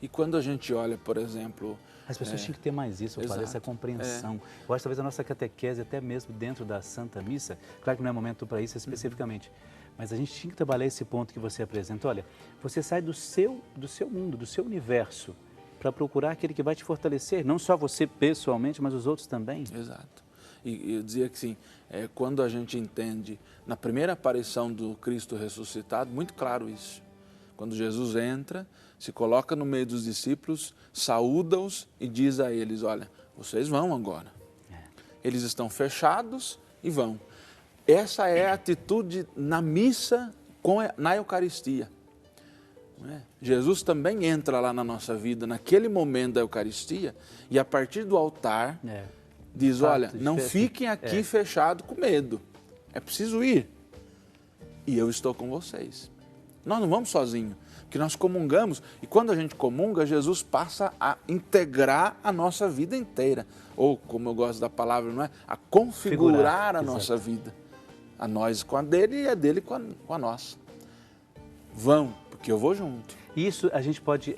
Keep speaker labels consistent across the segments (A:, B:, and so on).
A: E quando a gente olha, por exemplo...
B: As pessoas tinham que ter mais isso, padre, essa compreensão. Eu acho que talvez a nossa catequese, até mesmo dentro da Santa Missa, claro que não é momento para isso especificamente, mas a gente tinha que trabalhar esse ponto que você apresenta. Olha, você sai do seu mundo, do seu universo, para procurar aquele que vai te fortalecer, não só você pessoalmente, mas os outros também.
A: Exato. E eu dizia que sim, quando a gente entende, na primeira aparição do Cristo ressuscitado, muito claro isso. Quando Jesus entra, se coloca no meio dos discípulos, saúda-os e diz a eles, olha, vocês vão agora. Eles estão fechados e vão. Essa é a atitude na missa, na Eucaristia. Jesus também entra lá na nossa vida, naquele momento da Eucaristia, e a partir do altar, diz, olha, não fiquem aqui fechados com medo, é preciso ir. E eu estou com vocês. Nós não vamos sozinhos, porque nós comungamos, e quando a gente comunga, Jesus passa a integrar a nossa vida inteira, ou, como eu gosto da palavra, não é? A configurar a nossa vida. A nós com a dele e a dele com a nossa. Vão, porque eu vou junto.
B: Isso a gente pode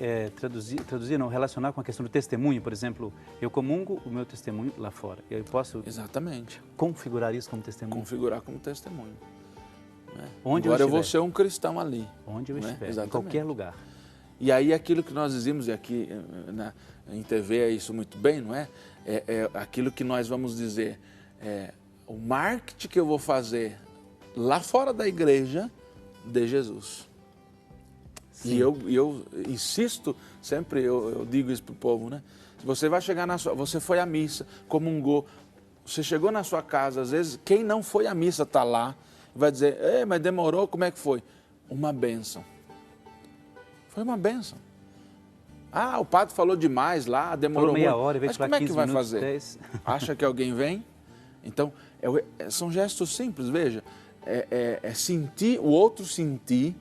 B: não, relacionar com a questão do testemunho, por exemplo, eu comungo o meu testemunho lá fora. Eu posso configurar isso como testemunho?
A: Configurar como testemunho.
B: Agora
A: eu vou ser um cristão ali.
B: Onde eu estiver, em qualquer lugar.
A: E aí aquilo que nós dizemos, e aqui em TV é isso muito bem, não é? É aquilo que nós vamos dizer, o marketing que eu vou fazer lá fora da igreja de Jesus. Sim. E eu insisto, sempre eu digo isso para o povo, né? Se você vai chegar você foi à missa, comungou, você chegou na sua casa, às vezes quem não foi à missa está lá, vai dizer, mas demorou, como é que foi? Uma bênção. Foi uma bênção. O padre falou demais lá, demorou
B: meia hora,
A: mas como é que vai fazer?
B: 10.
A: Acha que alguém vem? Então, são gestos simples, veja, sentir, o outro sentir,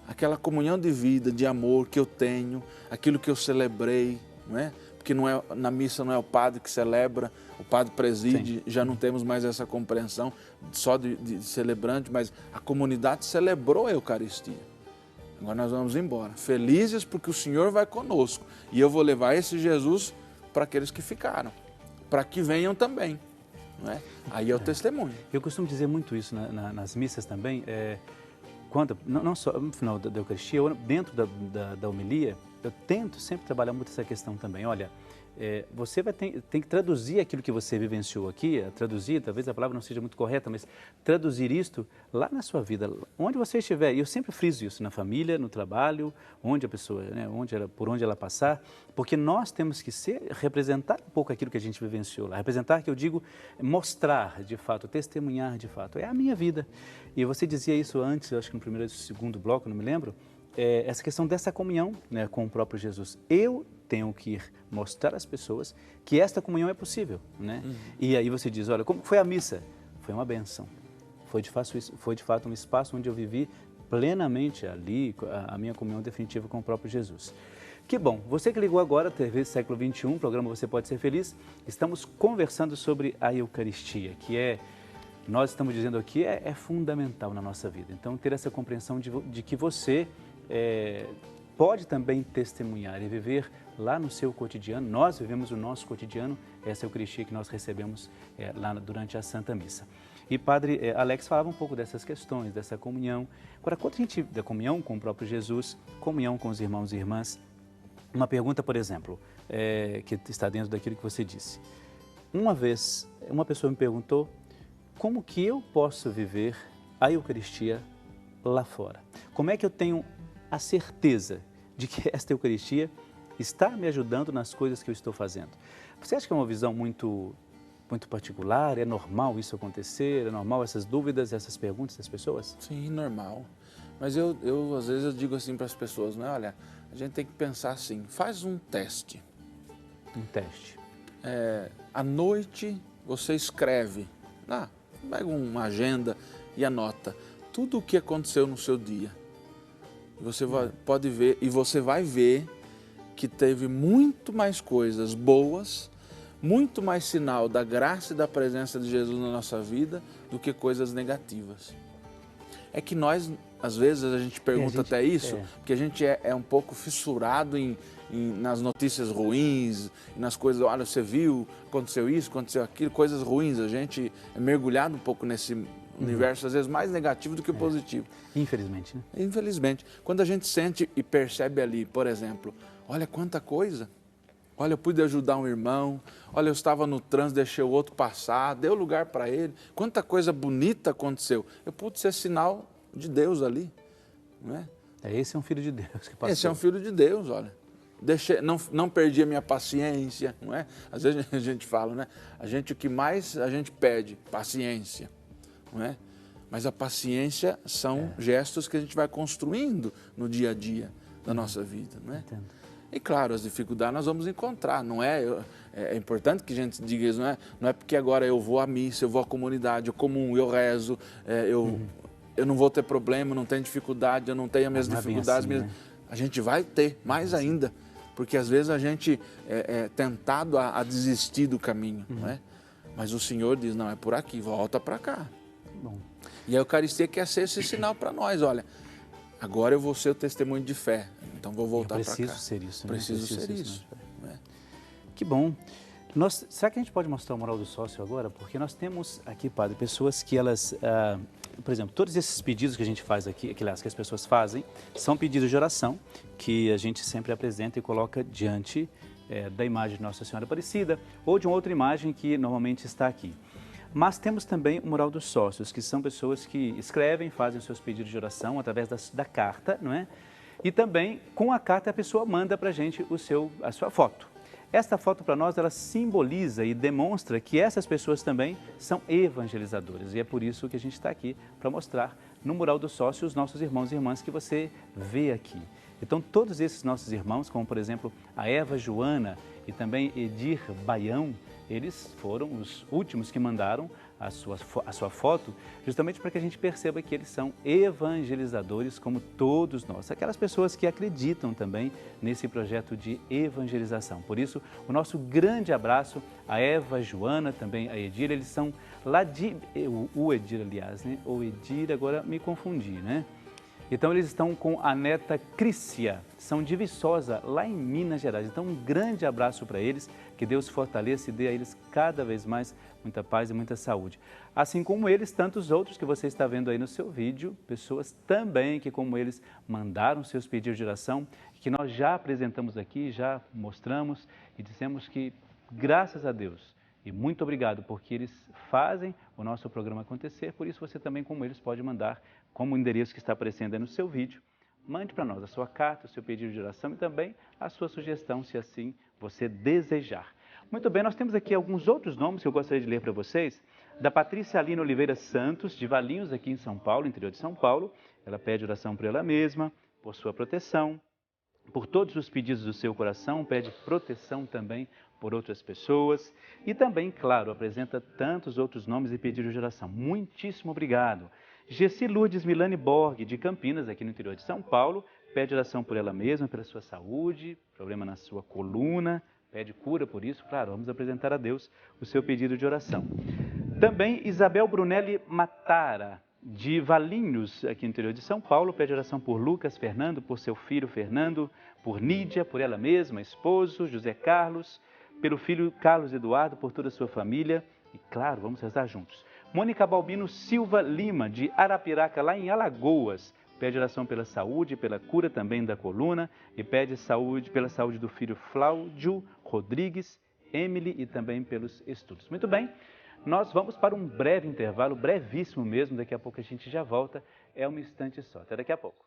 A: aquela comunhão de vida, de amor que eu tenho, aquilo que eu celebrei, não é? Porque na missa não é o padre que celebra, o padre preside, sim, já não temos mais essa compreensão só de celebrante, mas a comunidade celebrou a Eucaristia. Agora nós vamos embora, felizes porque o Senhor vai conosco e eu vou levar esse Jesus para aqueles que ficaram, para que venham também. Não é? Aí é o testemunho.
B: Eu costumo dizer muito isso nas missas também, quando, não só no final da Eucaristia, dentro da homilia, eu tento sempre trabalhar muito essa questão também. Olha, você tem que traduzir aquilo que você vivenciou aqui, traduzir, talvez a palavra não seja muito correta, mas traduzir isto lá na sua vida, onde você estiver. E eu sempre friso isso, na família, no trabalho, onde a pessoa, né, por onde ela passar, porque nós temos que representar um pouco aquilo que a gente vivenciou lá. Representar, que eu digo, mostrar de fato, testemunhar de fato. É a minha vida. E você dizia isso antes, eu acho que no primeiro ou segundo bloco, não me lembro, essa questão dessa comunhão, né, com o próprio Jesus. Eu tenho que mostrar às pessoas que esta comunhão é possível, né? E aí você diz, olha, como foi a missa? Foi uma bênção. Foi de fato um espaço onde eu vivi plenamente ali a minha comunhão definitiva com o próprio Jesus. Que bom, você que ligou agora, TV Século XXI, programa Você Pode Ser Feliz, estamos conversando sobre a Eucaristia, que nós estamos dizendo aqui, é fundamental na nossa vida. Então, ter essa compreensão de que você pode também testemunhar e viver lá no seu cotidiano. Nós vivemos o nosso cotidiano, essa Eucaristia que nós recebemos lá durante a Santa Missa. E Padre Alex falava um pouco dessas questões, dessa comunhão. Agora, quando a gente da comunhão com o próprio Jesus, comunhão com os irmãos e irmãs, uma pergunta, por exemplo, que está dentro daquilo que você disse. Uma vez, uma pessoa me perguntou, como que eu posso viver a Eucaristia lá fora? Como é que eu tenho a certeza de que esta Eucaristia está me ajudando nas coisas que eu estou fazendo? Você acha que é uma visão muito particular? É normal isso acontecer? É normal essas dúvidas, essas perguntas das pessoas?
A: Sim, normal. Mas eu às vezes eu digo assim para as pessoas, né? Olha, a gente tem que pensar assim, faz um teste.
B: Um teste.
A: À noite você escreve, pega uma agenda e anota tudo o que aconteceu no seu dia. Você pode ver, e você vai ver que teve muito mais coisas boas, muito mais sinal da graça e da presença de Jesus na nossa vida do que coisas negativas. É que nós, às vezes, a gente pergunta até isso, porque a gente é um pouco fissurado em nas notícias ruins, nas coisas, olha, você viu, aconteceu isso, aconteceu aquilo, coisas ruins. A gente é mergulhado um pouco nesse universo, às vezes mais negativo do que positivo.
B: Infelizmente, né?
A: Infelizmente. Quando a gente sente e percebe ali, por exemplo, olha quanta coisa. Olha, eu pude ajudar um irmão, olha, eu estava no trânsito, deixei o outro passar, deu lugar para ele. Quanta coisa bonita aconteceu. Eu pude ser sinal de Deus ali, não é?
B: Esse é um filho de Deus que passou.
A: Esse é um filho de Deus, olha. Não perdi a minha paciência, não é? Às vezes a gente fala, né? O que mais a gente pede, paciência, não é? Mas a paciência são gestos que a gente vai construindo no dia a dia da nossa vida, não é?
B: Entendo.
A: E claro, as dificuldades nós vamos encontrar, não é? É importante que a gente diga isso, não é porque agora eu vou à missa, eu vou à comunidade, eu comungo, eu rezo, eu não vou ter problema, não tenho dificuldade, eu não tenho as mesmas dificuldades.
B: Assim, né?
A: A gente vai ter, mais ainda, porque às vezes a gente é tentado a desistir do caminho, não é? Mas o Senhor diz, não, é por aqui, volta para cá.
B: Bom.
A: E a Eucaristia quer ser esse sinal para nós, olha, agora eu vou ser o testemunho de fé, então vou voltar para cá.
B: Preciso ser isso, né?
A: Preciso ser isso.
B: Né? Que bom. Será que a gente pode mostrar o moral do sócio agora? Porque nós temos aqui, padre, pessoas que elas, por exemplo, todos esses pedidos que a gente faz aqui, que as pessoas fazem, são pedidos de oração que a gente sempre apresenta e coloca diante da imagem de Nossa Senhora Aparecida ou de uma outra imagem que normalmente está aqui. Mas temos também o mural dos sócios, que são pessoas que escrevem, fazem os seus pedidos de oração através da carta, não é? E também, com a carta, a pessoa manda para a gente a sua foto. Esta foto, para nós, ela simboliza e demonstra que essas pessoas também são evangelizadoras. E é por isso que a gente está aqui, para mostrar no mural dos sócios os nossos irmãos e irmãs que você vê aqui. Então, todos esses nossos irmãos, como por exemplo a Eva Joana e também Edir Baião, eles foram os últimos que mandaram a sua foto, justamente para que a gente perceba que eles são evangelizadores como todos nós, aquelas pessoas que acreditam também nesse projeto de evangelização. Por isso, o nosso grande abraço a Eva Joana, também a Edir, eles são lá de... O Edir, aliás, né? O Edir, agora me confundi, né? Então, eles estão com a neta Crícia, são de Viçosa, lá em Minas Gerais. Então, um grande abraço para eles, que Deus fortaleça e dê a eles cada vez mais muita paz e muita saúde. Assim como eles, tantos outros que você está vendo aí no seu vídeo, pessoas também que, como eles, mandaram seus pedidos de oração, que nós já apresentamos aqui, já mostramos e dissemos que, graças a Deus, e muito obrigado, porque eles fazem o nosso programa acontecer, por isso você também, como eles, pode mandar, como o endereço que está aparecendo aí no seu vídeo, mande para nós a sua carta, o seu pedido de oração e também a sua sugestão, se assim você desejar. Muito bem, nós temos aqui alguns outros nomes que eu gostaria de ler para vocês. Da Patrícia Aline Oliveira Santos, de Valinhos, aqui em São Paulo, interior de São Paulo. Ela pede oração por ela mesma, por sua proteção, por todos os pedidos do seu coração, pede proteção também por outras pessoas e também, claro, apresenta tantos outros nomes e pedidos de oração. Muitíssimo obrigado. Gessi Lourdes Milane Borg, de Campinas, aqui no interior de São Paulo, pede oração por ela mesma, pela sua saúde, problema na sua coluna, pede cura por isso. Claro, vamos apresentar a Deus o seu pedido de oração. Também Isabel Brunelli Matara, de Valinhos, aqui no interior de São Paulo, pede oração por Lucas Fernando, por seu filho Fernando, por Nídia, por ela mesma, esposo, José Carlos, pelo filho Carlos Eduardo, por toda a sua família. E claro, vamos rezar juntos. Mônica Balbino Silva Lima, de Arapiraca, lá em Alagoas, pede oração pela saúde, pela cura também da coluna e pede pela saúde do filho Cláudio Rodrigues, Emily e também pelos estudos. Muito bem, nós vamos para um breve intervalo, brevíssimo mesmo, daqui a pouco a gente já volta, é um instante só. Até daqui a pouco.